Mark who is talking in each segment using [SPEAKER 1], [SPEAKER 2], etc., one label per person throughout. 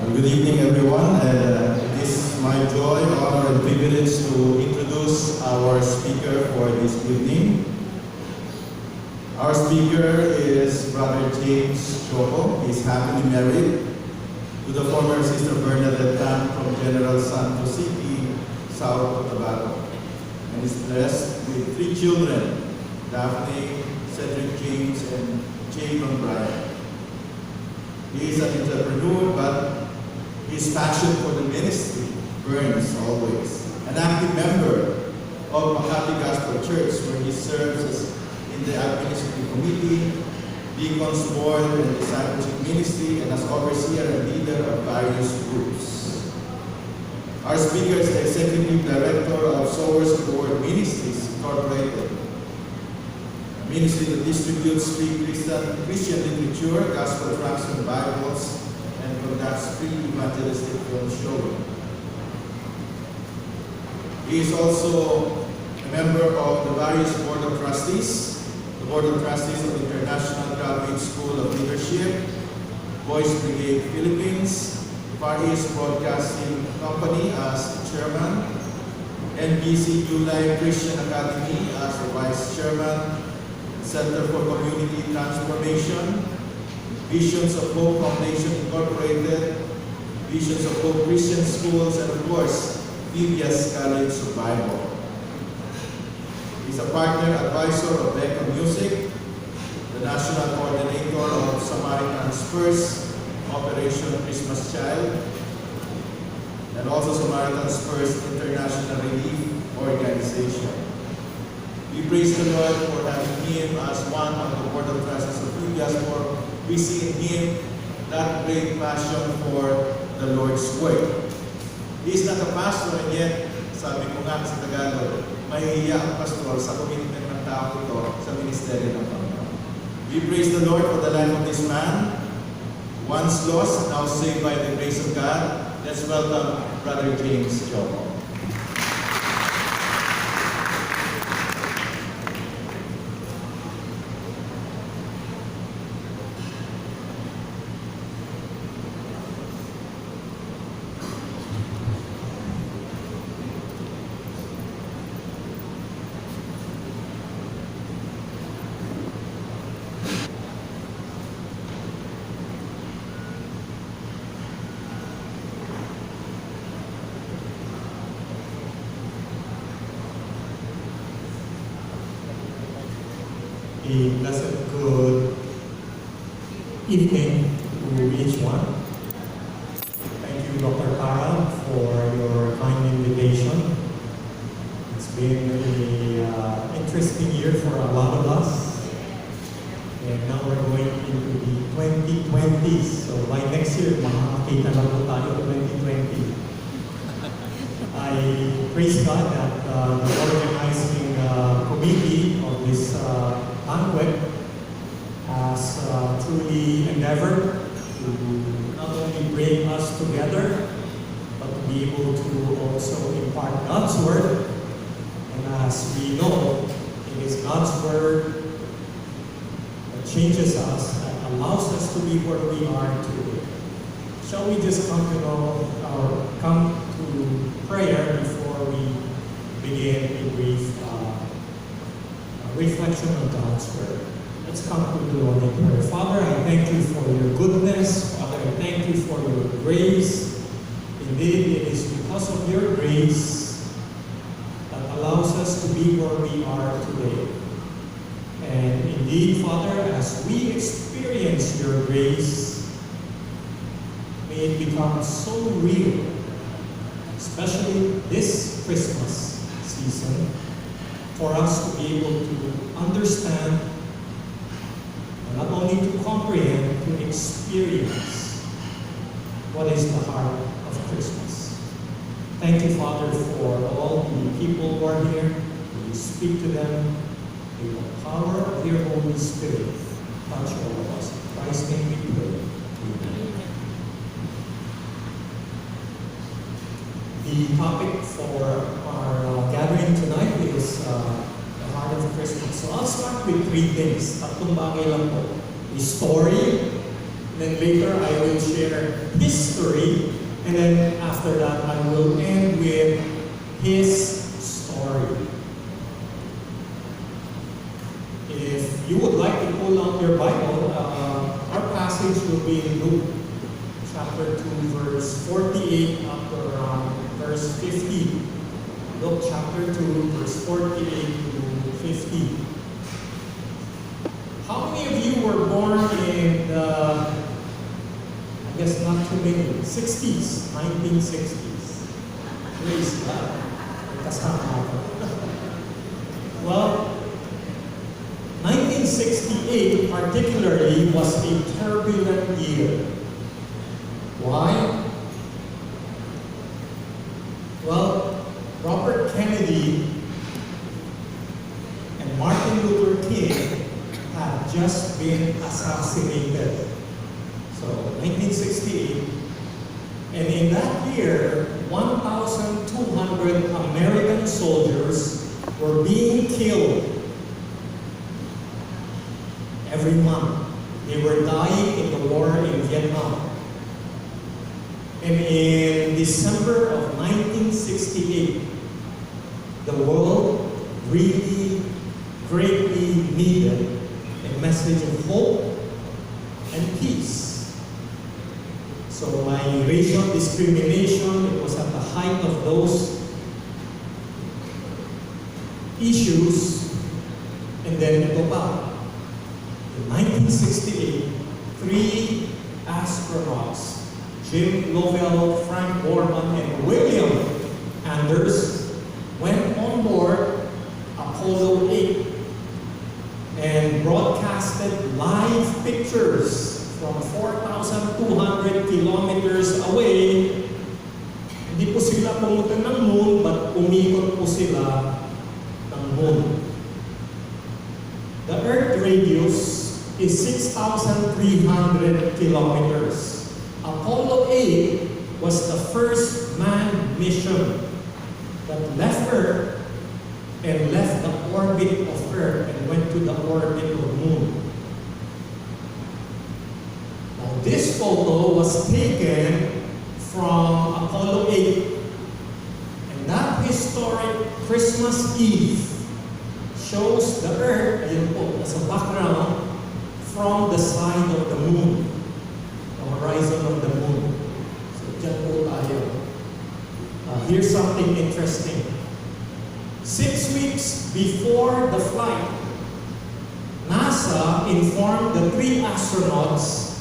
[SPEAKER 1] Good evening, everyone. It is my joy, honor, and privilege to introduce our speaker for this evening. Our speaker is Brother James Choco. He is happily married to the former Sister Bernadette Tan from General Santos City, South Cotabato, and is blessed with 3 children, Daphne, Cedric James, and Jadon Brian. He is an entrepreneur, but his passion for the ministry burns always. An active member of Makati Gospel Church, where he serves in the administrative committee, deacons board, and discipleship ministry, and as overseer and leader of various groups. Our speaker is the executive director of Sowers of the Word Ministries Incorporated, a ministry that distributes free Christian literature, gospel tracts, and Bibles, and conducts free evangelistic film showing. He is also a member of the various board of trustees, the board of trustees of the International Graduate School of Leadership, Voice Brigade Philippines, Far East Broadcasting Company as chairman, NBC July Christian Academy as the vice chairman, Center for Community Transformation, Visions of Hope Foundation Incorporated, Visions of Hope Christian Schools, and of course, Febias College of Bible. He's a partner advisor of Becca Music, the national coordinator of Samaritan's First Operation Christmas Child, and also Samaritan's First International Relief Organization. We praise the Lord for having him as one of the board of trustees of Febias, for we see in him that great passion for the Lord's work. He is not a pastor, and yet, sabi ko nga sa Tagalog, mahihiya ang pastor sa commitment ng tao ito sa ministeryo ng Panginoon. We praise the Lord for the life of this man, once lost, now saved by the grace of God. Let's welcome Brother James Choco.
[SPEAKER 2] A blessed good evening to each one. Thank you, Dr. Carl, for your kind invitation. It's been an interesting year for a lot of us. And now we're going into the 2020s. So by next year, makakakita na po tayo 2020. I praise God that the organizing committee of this banquet has truly endeavored to not only bring us together, but to be able to also impart God's word. And as we know, it is God's word that changes us, that allows us to be where we are today. Shall we just come to prayer before we begin a brief reflection of God's word? Let's come to the Lord in prayer. Father, I thank you for your goodness. Father, I thank you for your grace. Indeed, it is because of your grace that allows us to be where we are today. And indeed, Father, as we experience your grace, may it become so real, especially this Christmas season, for us to be able to understand, and not only to comprehend, to experience what is the heart of Christmas. Thank you, Father, for all the people who are here. Will you speak to them in the power of your Holy Spirit? Touch all of us. In Christ's name we pray. Amen. The topic for our gathering tonight is the heart of Christmas. So I'll start with 3 things. Tatlong bagay lang po. The story, then later I will share history, and then after that I will end with his story. If you would like to pull out your Bible, our passage will be in Luke chapter 2, verse 48 up to around verse 50. Luke chapter 2, verse 48 to 50. How many of you were born in the, I guess not too many, 60s, 1960s? Praise God. Kasama ako. Well, 1968 particularly was a turbulent year. Why? Well, Robert Kennedy and Martin Luther King had just been assassinated. So, 1968. And in that year, 1,200 American soldiers were being killed every month. They were dying in the war in Vietnam. And in December of 1968, the world really greatly needed a message of hope and peace. So my racial discrimination, it was at the height of those issues, and then ito pa. In 1968, 3 astronauts, Jim Lovell, Frank Borman, and William Anders, went on board Apollo 8 and broadcasted live pictures from 4,200 kilometers away. Hindi po sila pumunta ng moon, but umikot po sila ng moon. The Earth radius is 6,300 kilometers. Apollo 8 was the first manned mission that left Earth and left the orbit of Earth and went to the orbit of the moon. Now this photo was taken from Apollo 8, and that historic Christmas Eve shows the Earth, ayun po, as a background, from the side of the moon, the horizon of the moon. So dyan po tayo. Here's something interesting. 6 weeks before the flight, NASA informed the 3 astronauts,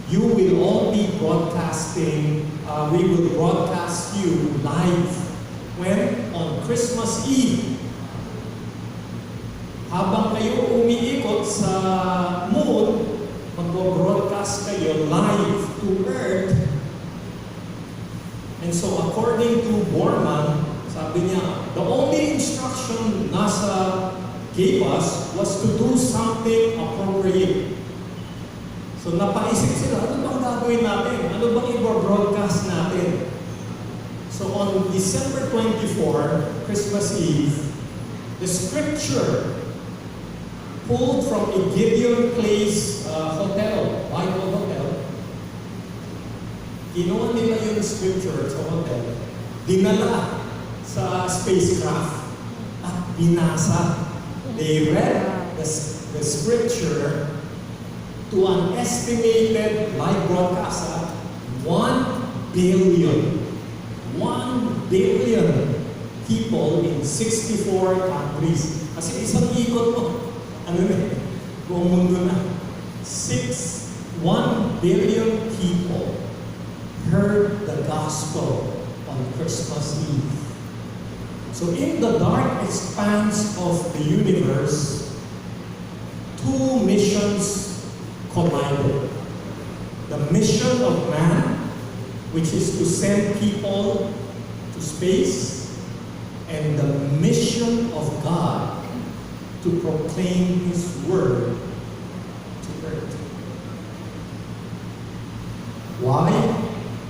[SPEAKER 2] you will all be broadcasting, we will broadcast you live. When? On Christmas Eve. Habang kayo umiikot sa moon, mag-broadcast kayo live to Earth. And so according to Borman, sabi niya, the only instruction NASA gave us was to do something appropriate. So napaisip sila, ano bang gagawin natin? Ano bang i-broadcast natin? So on December 24, Christmas Eve, the scripture pulled from a Gideon Place hotel, Bible hotel. Kinuha nila yung scripture sa hotel, dinala sa spacecraft, at binasa. They read the scripture to an estimated live broadcast at 1 billion. 1 billion people in 64 countries. Kasi isang ikot mo. Ano na, buong mundo na. 1 billion people heard the gospel on Christmas Eve. So in the dark expanse of the universe, 2 missions collided. The mission of man, which is to send people to space, and the mission of God, to proclaim His word to earth. Why?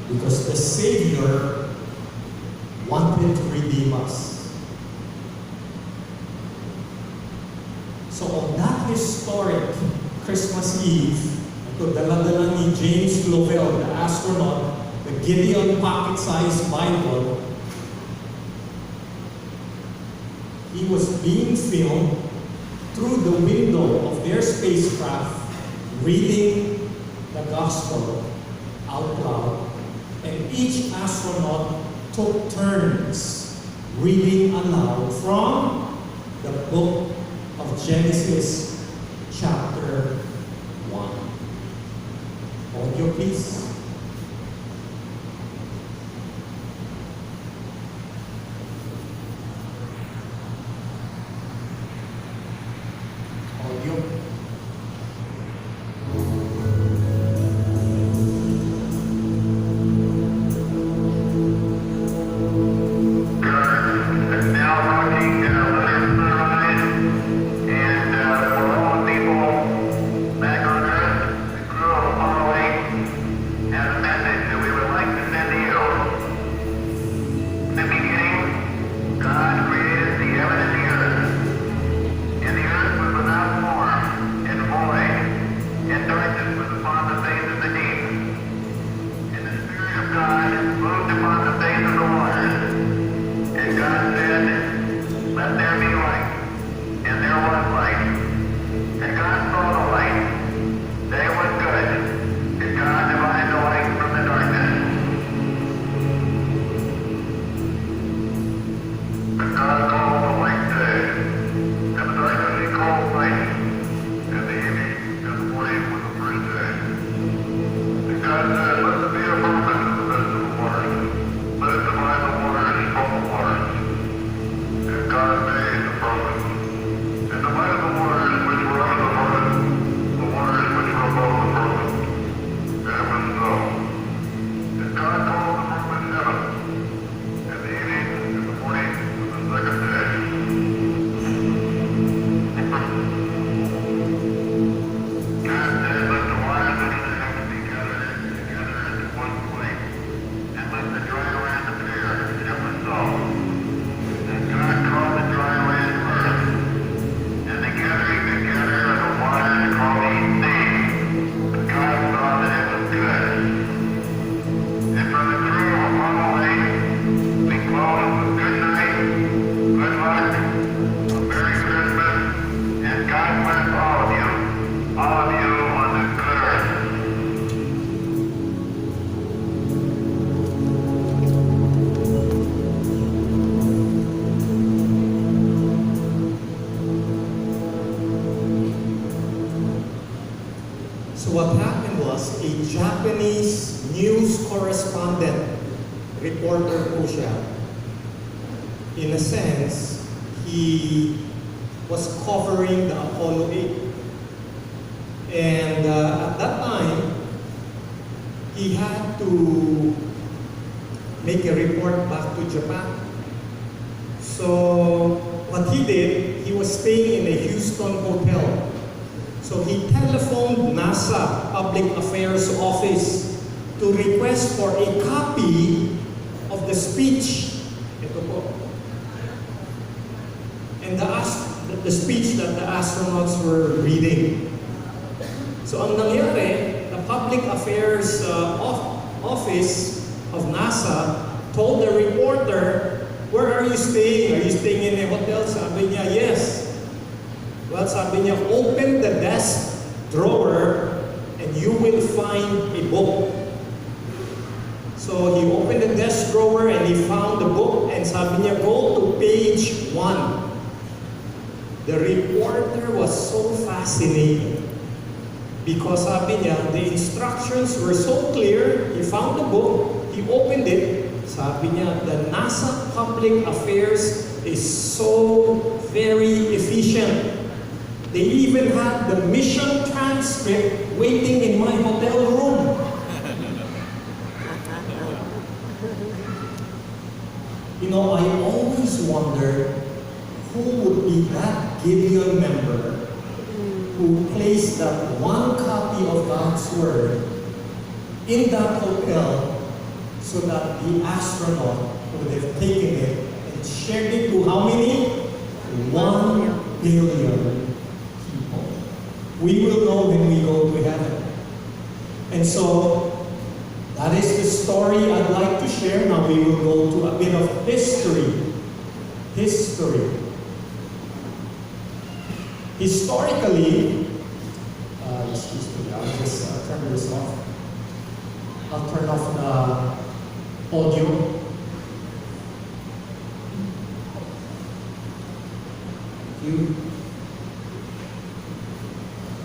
[SPEAKER 2] Because the Savior wanted to redeem us. So on that historic Christmas Eve, to dala-dala ni James Lovell, the astronaut, the Gideon pocket-sized Bible. He was being filmed through the window of their spacecraft, reading the gospel out loud. And each astronaut took turns reading aloud from the book of Genesis chapter 1. Audio, please. Audio. So what happened was a Japanese news correspondent, reporter po siya. In a sense, he was covering the Apollo 8. And at that time, he had to make a report back to Japan. So what he did, he was staying in a Houston hotel. So he telephoned NASA Public Affairs Office to request for a copy of the speech. Ito po. And the speech that the astronauts were reading. So ang nangyari, the Public Affairs Office of NASA told the reporter, "Where are you staying? Are you staying in a hotel?" Sabi niya, "Yes." Well, sabi niya, "Open the desk drawer and you will find a book." So he opened the desk drawer and he found the book and sabi niya, "Go to page 1. The reporter was so fascinated because sabi niya, the instructions were so clear. He found the book, he opened it, sabi niya, the NASA Public Affairs is so very efficient. They even had the mission transcript waiting in my hotel room. You know, I always wonder who would be that Gideon member who placed that one copy of God's Word in that hotel so that the astronaut would have taken it and shared it to how many? 1 billion. We will know when we go to heaven. And so, that is the story I'd like to share. Now we will go to a bit of history. History. Historically, excuse me, I'll just turn this off. I'll turn off the audio.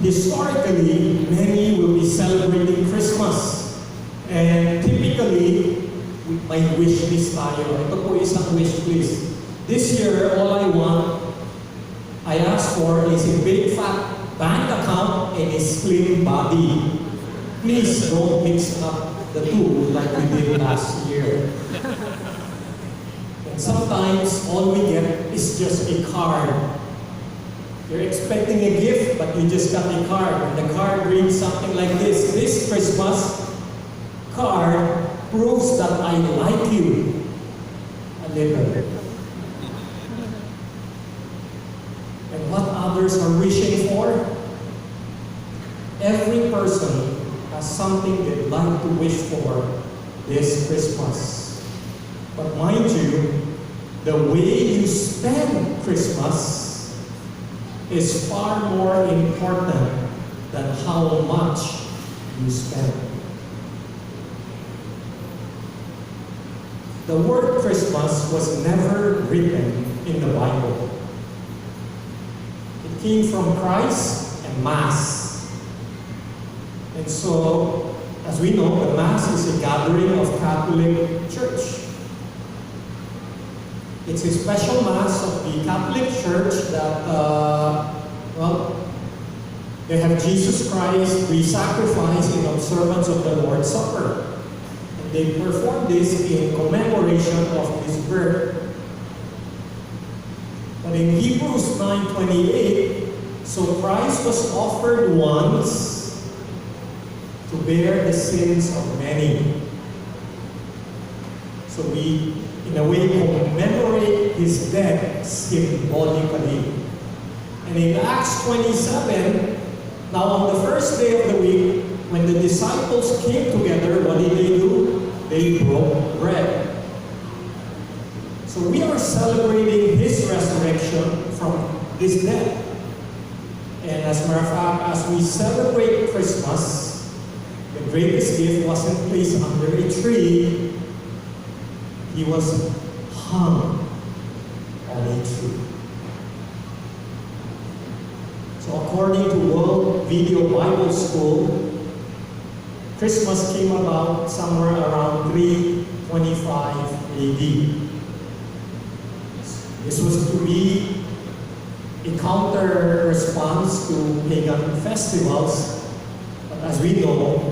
[SPEAKER 2] Historically, many will be celebrating Christmas. And typically, may wish list tayo. Ito po isang wish list. This year, all I ask for is a big fat bank account and a slim body. Please don't mix up the two like we did last year. And sometimes all we get is just a card. You're expecting a gift, but you just got a card. And the card reads something like this. This Christmas card proves that I like you a little. And what others are wishing for? Every person has something they'd like to wish for this Christmas. But mind you, the way you spend Christmas is far more important than how much you spend. The word Christmas was never written in the Bible. It came from Christ and Mass. And so, as we know, the Mass is a gathering of Catholic Church. It's a special Mass of the Catholic Church that, they have Jesus Christ re-sacrificed in observance of the Lord's Supper. And they perform this in commemoration of His birth. But in Hebrews 9:28, so Christ was offered once to bear the sins of many. So we, in a way, commemorate His death symbolically. And in Acts 27, now on the first day of the week, when the disciples came together, what did they do? They broke bread. So we are celebrating His resurrection from His death. And as a matter of fact, as we celebrate Christmas, the greatest gift wasn't placed under a tree. He was hung on a tree. So according to World Video Bible School, Christmas came about somewhere around 325 AD. This was to be a counter response to pagan festivals. But as we know,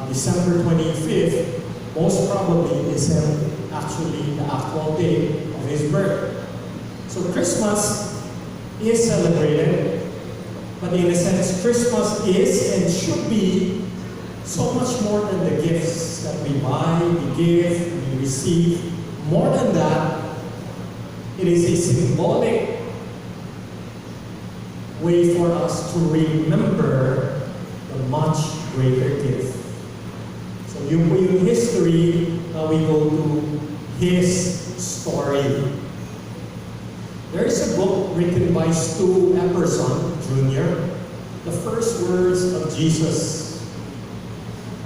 [SPEAKER 2] December 25th most probably isn't actually the actual day of His birth. So Christmas is celebrated, but in a sense, Christmas is and should be so much more than the gifts that we buy, we give, we receive. More than that, it is a symbolic way for us to remember the much greater gift. So yung history, now we go to His story. There is a book written by Stu Epperson Jr., The First Words of Jesus.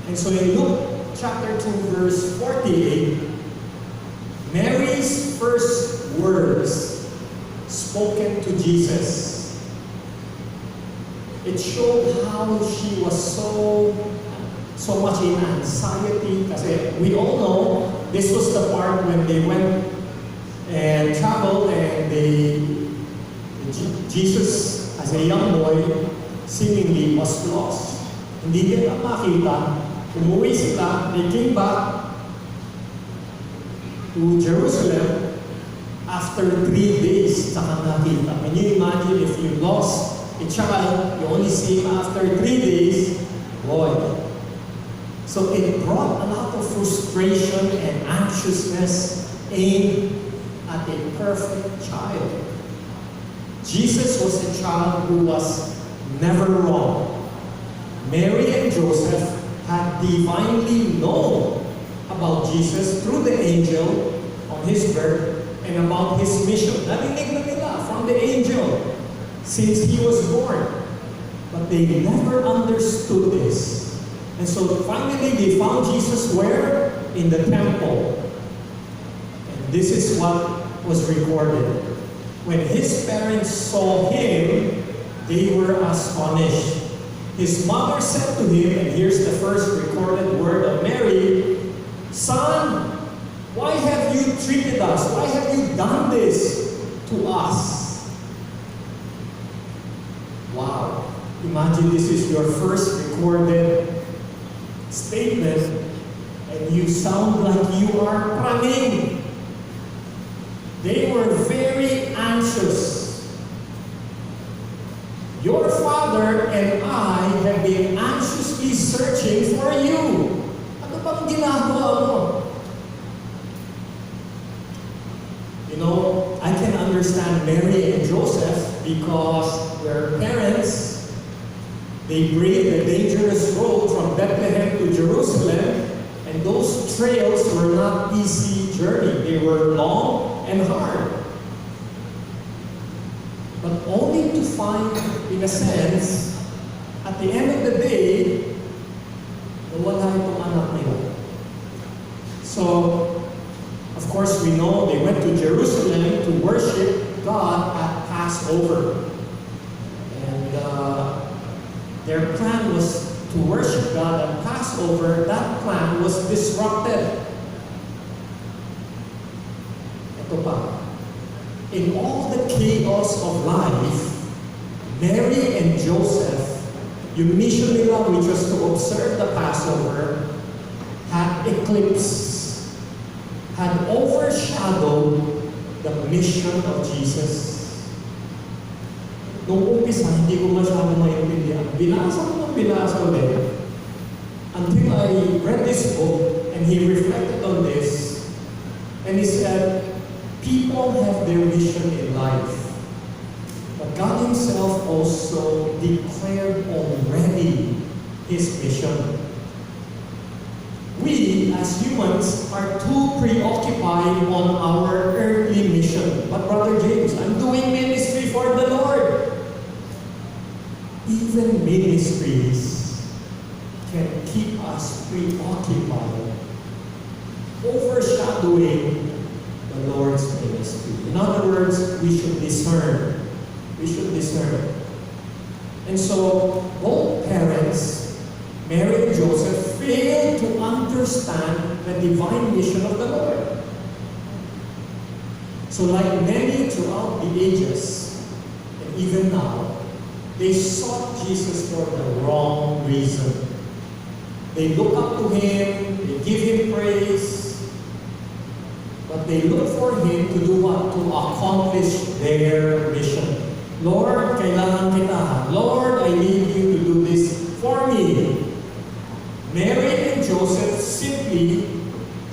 [SPEAKER 2] And so in Luke chapter 2, verse 48, Mary's first words spoken to Jesus. It showed how she was so much in anxiety. Kasi we all know this was the part when they went and traveled and Jesus, as a young boy, seemingly was lost. Hindi nila makita. Umuwi sila. They came back to Jerusalem after 3 days. Saka nakita. Can you imagine if you lost a child, you only see him after 3 days? Boy. So it brought a lot of frustration and anxiousness aimed at a perfect child. Jesus was a child who was never wrong, Mary and Joseph had divinely known about Jesus through the angel on his birth and about his mission. Narinig na nila from the angel since he was born. But they never understood this. And so finally they found Jesus where? In the temple. And this is what was recorded. When his parents saw him, they were astonished. His mother said to him, and here's the first recorded word of Mary, "Son, why have you treated us? Why have you done this to us?" Wow. Imagine this is your first recorded statement and you sound like you are crying. They were very anxious. Your father and I have been anxiously searching for you. Ano bang ginagawa mo? You know, I can understand Mary and Joseph because their parents, they braved the dangerous road from Bethlehem to Jerusalem, and those trails were not easy journey. They were long and hard. But only to find, in a sense, at the end of the day, wala itong anak nila. So, of course, we know they went to Jerusalem to worship God at Passover. And their plan was to worship God at Passover. That plan was disrupted. Ito pa. In all the chaos of life, Mary and Joseph, yung mission nila, which was to observe the Passover, had eclipsed, had overshadowed the mission of Jesus. Nung umpisa, hindi ko masyado maintindihan. Binasa ulit. Until I read this book, and he reflected on this, and he said, people have their mission in life. But God himself also declared already his mission. We, as humans, are too preoccupied on our earthly mission. But Brother James, I'm doing ministry for the Lord. Even ministries can keep us preoccupied, overshadowing the Lord's ministry. In other words, we should discern. We should discern. And so, both parents, Mary and Joseph, failed to understand the divine mission of the Lord. So like many throughout the ages, and even now, they sought Jesus for the wrong reason. They look up to him, they give him praise, but they look for him to do what? To accomplish their mission. Lord, kailangan kita. Lord, I need you to do this for me. Mary and Joseph simply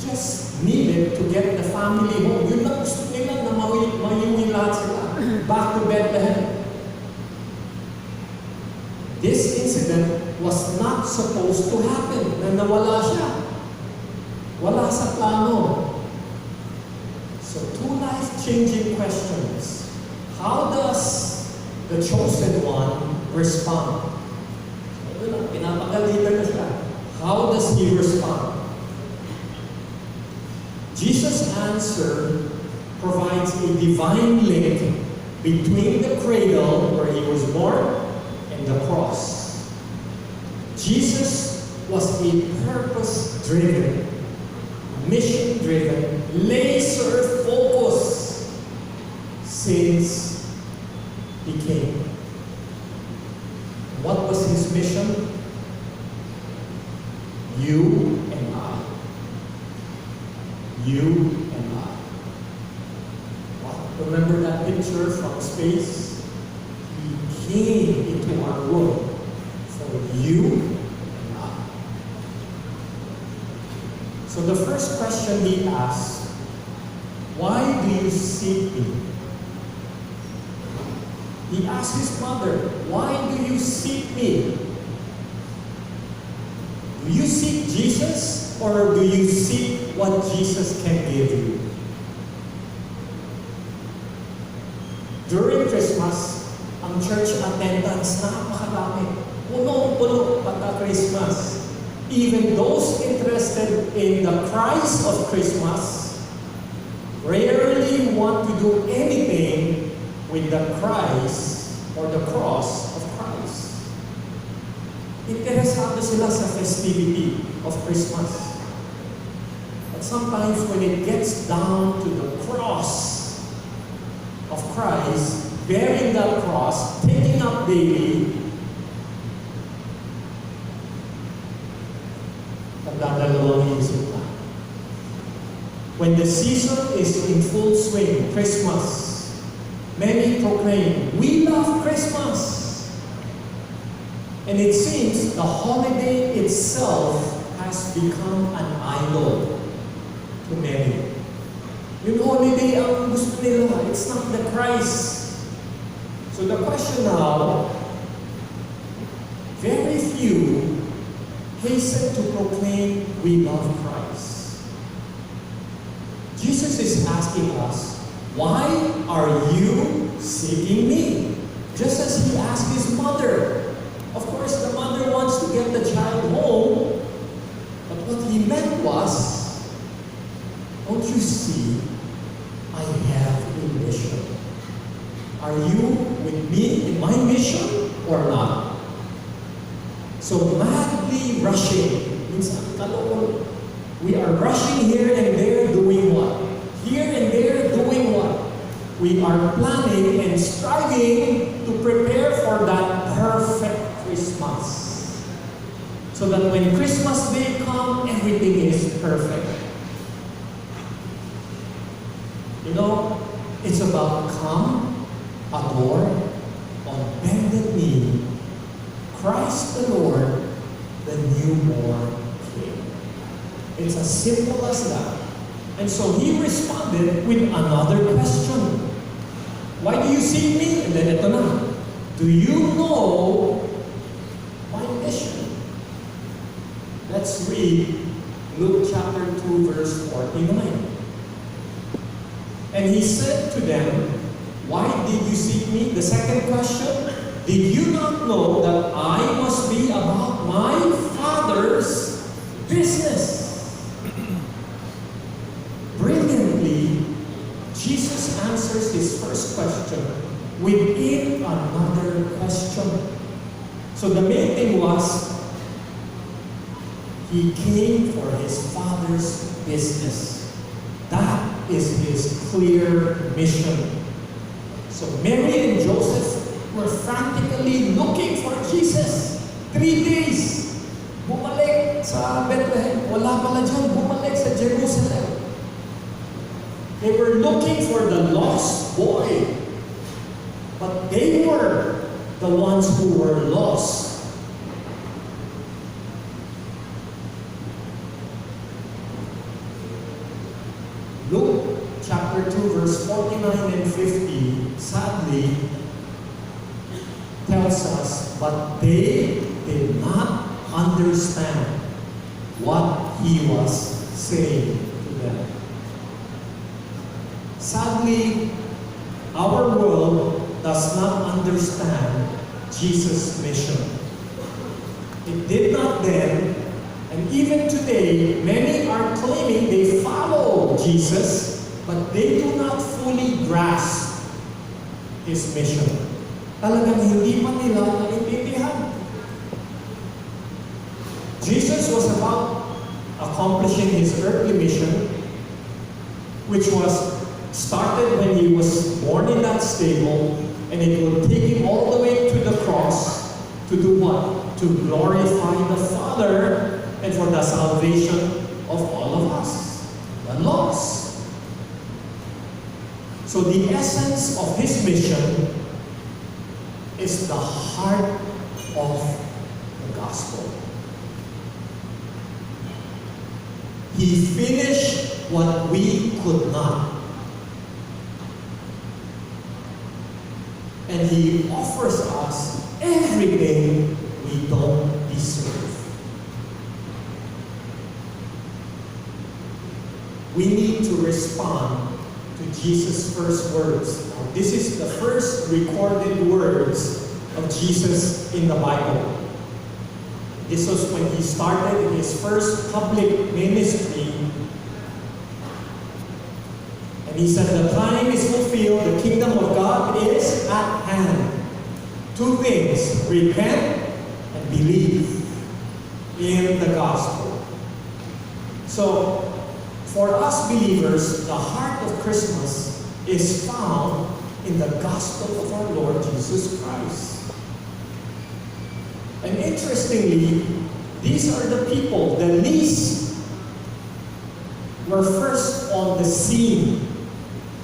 [SPEAKER 2] just needed to get the family home. Yun lang gusto nila na mayuwi lahat sila. Back to Bethlehem. This incident was not supposed to happen. Na nawala siya. Wala sa plano. So, two life-changing questions. How does the chosen one respond? Pinapagalitan na siya. How does he respond? Jesus' answer provides a divine link between the cradle where he was born and the cross. Jesus was a purpose-driven, mission-driven, laser-focused since he came. What was his mission? You and I. You and I. Wow. Remember that picture from space? He came into our world for you and I. So the first question he asked, why do you seek me? He asked his mother, why do you seek me? Do you seek Jesus or do you seek what Jesus can give you? During Christmas, ang church attendance napakarami. Puno-puno pagka Christmas. Even those interested in the Christ of Christmas rarely want to do anything with the Christ or the cross of Christ. Interesado sila sa festivity of Christmas. But sometimes when it gets down to the cross of Christ, bearing that cross, taking up daily, nagdadalawang isip na. When the season is in full swing, Christmas, many proclaim, we love Christmas. And it seems the holiday itself has become an idol to many. Yung holiday ang gusto nila, it's not the Christ. So the question now, very few hasten to proclaim we love Christ. Jesus is asking us, why are you seeking me? Just as he asked his mother. Of course, the mother wants to get the child home, but what he meant was, don't you see, I have a mission. Are you with me in my mission or not? So madly rushing means we are rushing here and there doing what? Here and there doing what? We are planning and striving to prepare for that perfect Christmas. So that when Christmas Day comes, everything is perfect. You know, it's about come, adore, on bended knee, Christ the Lord, the newborn King. It's as simple as that. And so he responded with another question. Why do you seek me? And then ito na. Do you know my mission? Let's read Luke chapter 2 verse 49. And he said to them, why did you seek me? The second question, did you not know that I must be about my Father's business? Brilliantly, Jesus answers his first question within another question. So the main thing was, he came for his Father's business. That is his clear mission. So Mary and Joseph were frantically looking for Jesus. 3 days. Bumalik sa Bethlehem. Wala pala dyan. Bumalik sa Jerusalem. They were looking for the lost boy. But they were the ones who were lost. Luke chapter 2 verse 49 and 50 sadly tells us, but they did not understand what he was saying to them. Sadly, our world does not understand Jesus' mission. It did not then, and even today, many are claiming they follow Jesus, but they do not fully grasp his mission. Talagang hindi pa nila naiintindihan. Jesus was about accomplishing his earthly mission, which was started when he was born in that stable, and it will take him all the way to the cross to do what? To glorify the Father and for the salvation of all of us, the lost. So the essence of his mission is the heart of the gospel. He finished what we could not. And he offers us everything we don't deserve. we need to respond to Jesus' first words. Now, this is the first recorded words of Jesus in the Bible. This was when he started his first public ministry. And he said, the time is fulfilled, the kingdom of God is at hand. Two things, repent and believe in the gospel. So, for us believers, the heart of Christmas is found in the gospel of our Lord Jesus Christ. And interestingly, these are the people, the least, were first on the scene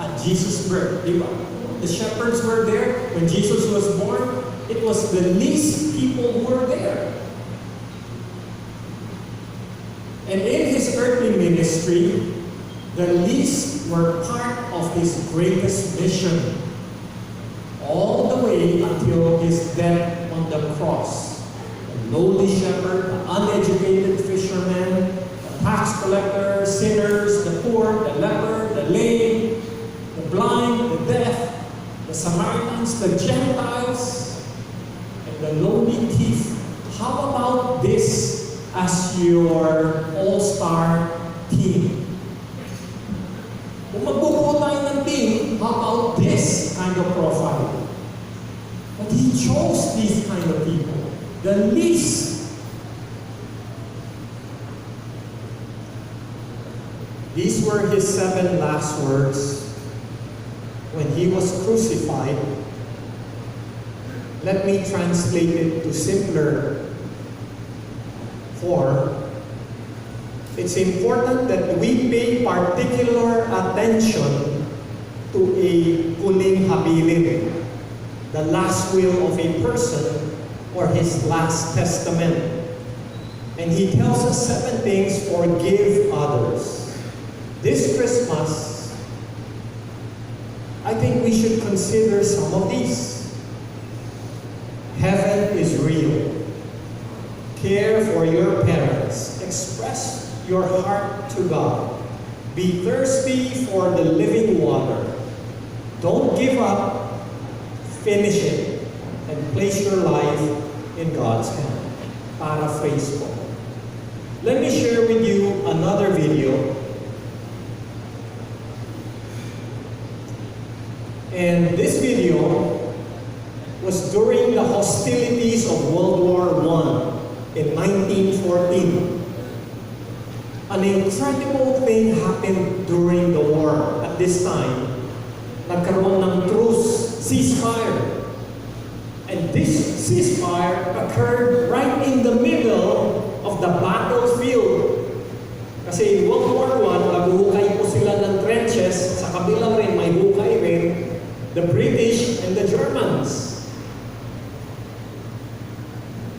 [SPEAKER 2] at Jesus' birth. The shepherds were there when Jesus was born. It was the least people who were there. And in his earthly ministry, the least were part of his greatest mission, all the way until his death on the cross. The lowly shepherd, the uneducated fisherman, the tax collector, sinners, the poor, the leper, the lame, the blind, the deaf, the Samaritans, the Gentiles, and the lowly thief. How about this as your all-star team? Kung magbubuo tayo ng team, how about this kind of profile? But he chose these kind of people. The least. These were his 7 last words when he was crucified. Let me translate it to simpler form. It's important that we pay particular attention to a huling habilin, the last will of a person, or his last testament. And he tells us 7 things: forgive others. This Christmas, I think we should consider some of these. Heaven is real. Care for your parents. Express your heart to God. Be thirsty for the living water. Don't give up. Finish it. And place your life in God's hand. Paraphrase po. Let me share with you another video. And this video was during the hostilities of World War I in 1914. An incredible thing happened during the war. At this time, nagkaroon ng truce, ceasefire. And this ceasefire occurred right in the middle of the battlefield. Kasi in World War I, naghuhukay po sila ng trenches. Sa kabilang rin, may hukay rin, the British and the Germans.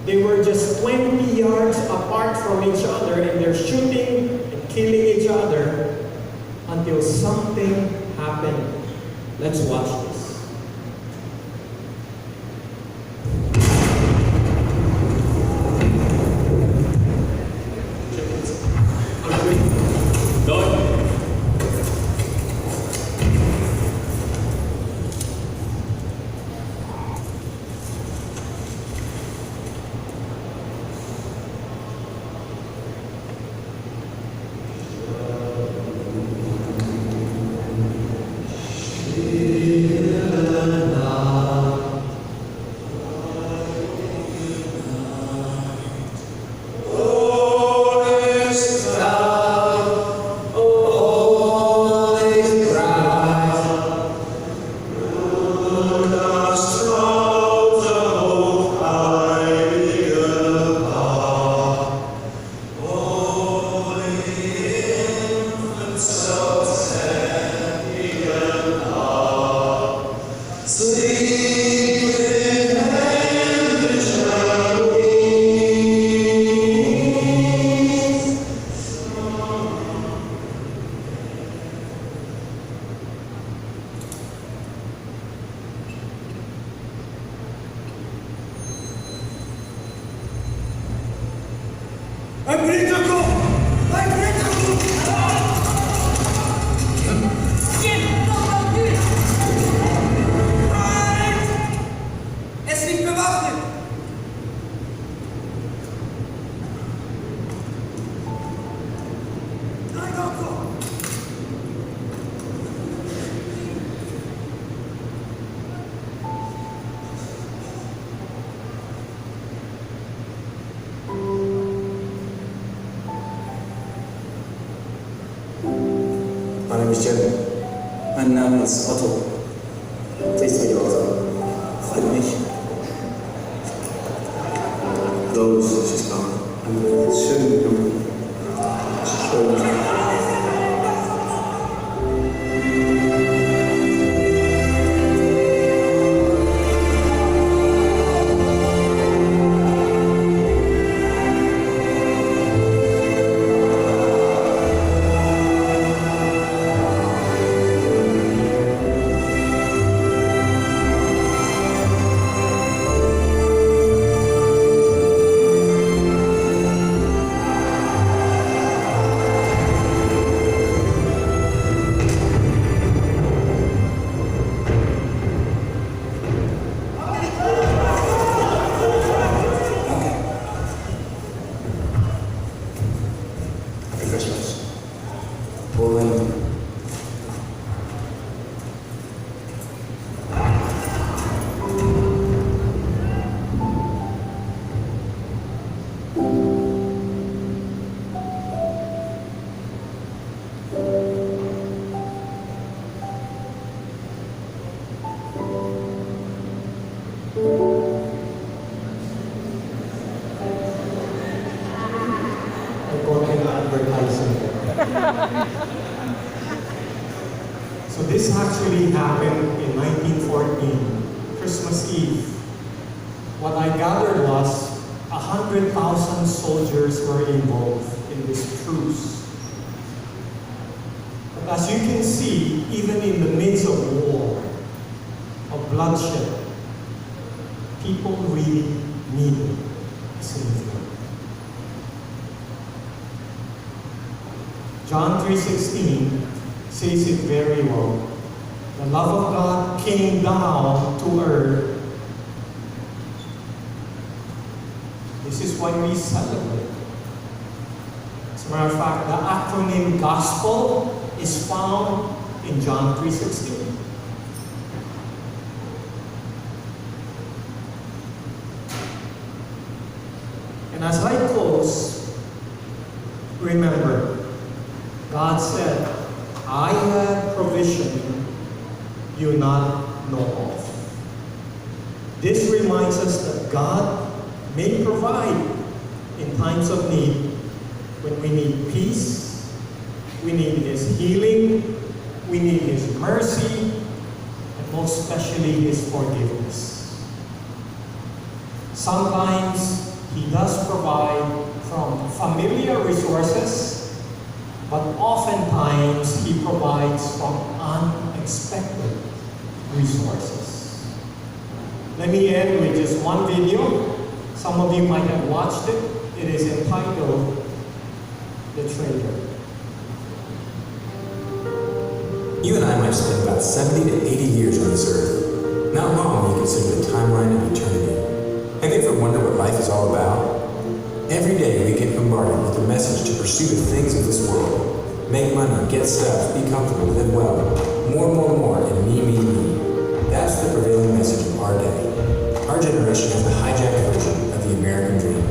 [SPEAKER 2] They were just 20 yards apart from each other, and they're shooting and killing each other until something happened. Let's watch this.
[SPEAKER 3] 시절 만남의 서도 제시어서 환미시 Those she's gone and soon
[SPEAKER 2] So this actually happened in 1914, Christmas Eve. What I gathered was 100,000 soldiers were involved in this truce. But as you can see, even in the midst of war, of bloodshed, people really needed a Savior. John 3:16 says it very well. The love of God came down to earth. This is why we celebrate. As a matter of fact, the acronym gospel is found in John 3:16. And as I close, remember, God said, I have provision you not know of. This reminds us that God may provide in times of need, when we need peace, we need His healing, we need His mercy, and most especially His forgiveness. Sometimes He does provide from familiar resources, but oftentimes He provides from unexpected resources. Let me end with just one video. Some of you might have watched it. It is entitled The Traitor.
[SPEAKER 4] You and I might spend about 70 to 80 years on this earth. Not long when you consider the timeline of eternity. Have you ever wondered what life is all about? Every day we get bombarded with a message to pursue the things of this world. Make money, get stuff, be comfortable, live well. More, and me. That's the prevailing message of our day. Our generation has the hijacked version of the American dream.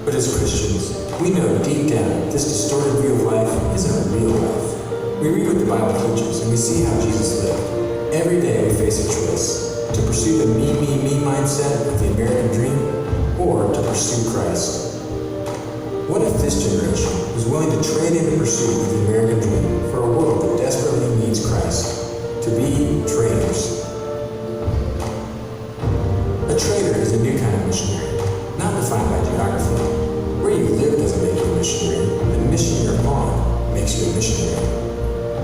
[SPEAKER 4] But as Christians, we know deep down this distorted view of life isn't real life. We read what the Bible teaches and we see how Jesus lived. Every day we face a choice: to pursue the me mindset of the American dream, or to pursue Christ. What if this generation was willing to trade in the pursuit of the American dream for a world that desperately needs Christ? To be traitors. A traitor is a new kind of missionary, not defined by geography. Where you live doesn't make you a missionary. The mission you're on makes you a missionary.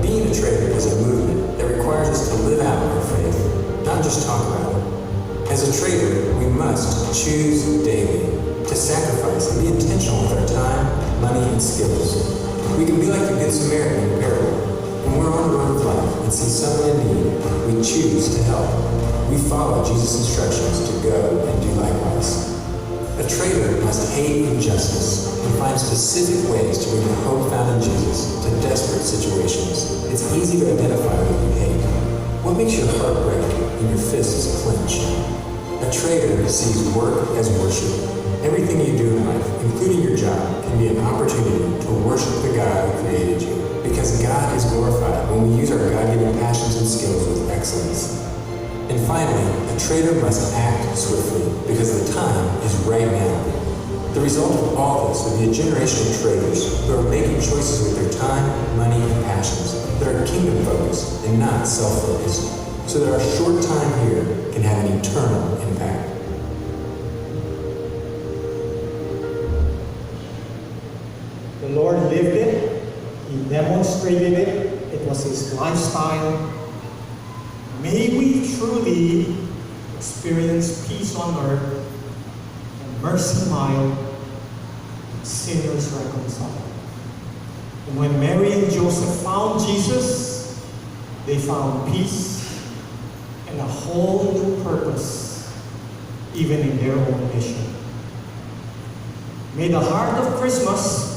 [SPEAKER 4] Being a traitor is a movement that requires us to live out our faith, not just talk about it. As a traitor, we must choose daily to sacrifice and be intentional with our time, money, and skills. We can be like the Good Samaritan in the parable. When we're on the road of life and see someone in need, we choose to help. We follow Jesus' instructions to go and do likewise. A traitor must hate injustice and find specific ways to bring the hope found in Jesus to desperate situations. It's easy to identify what you hate. What makes your heart break and your fists clench? A traitor sees work as worship. everything you do in life, including your job, can be an opportunity to worship the God who created you. Because God is glorified when we use our God-given passions and skills with excellence. And finally, a trader must act swiftly, because the time is right now. The result of all this would be a generation of traders who are making choices with their time, money, and passions that are kingdom-focused and not self-focused, so that our short time here can have an eternal impact.
[SPEAKER 2] The Lord lived it, He demonstrated it, it was His lifestyle. May we truly experience peace on earth and mercy mild, and sinners reconciled. And when Mary and Joseph found Jesus, they found peace and a whole new purpose, even in their own mission. May the heart of Christmas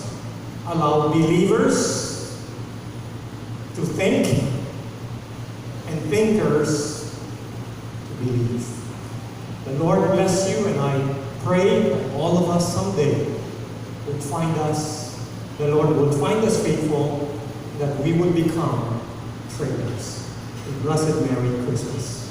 [SPEAKER 2] allow believers to think and thinkers to believe. The Lord bless you, and I pray that all of us someday would find us, the Lord would find us faithful, that we would become traders. A blessed Merry Christmas.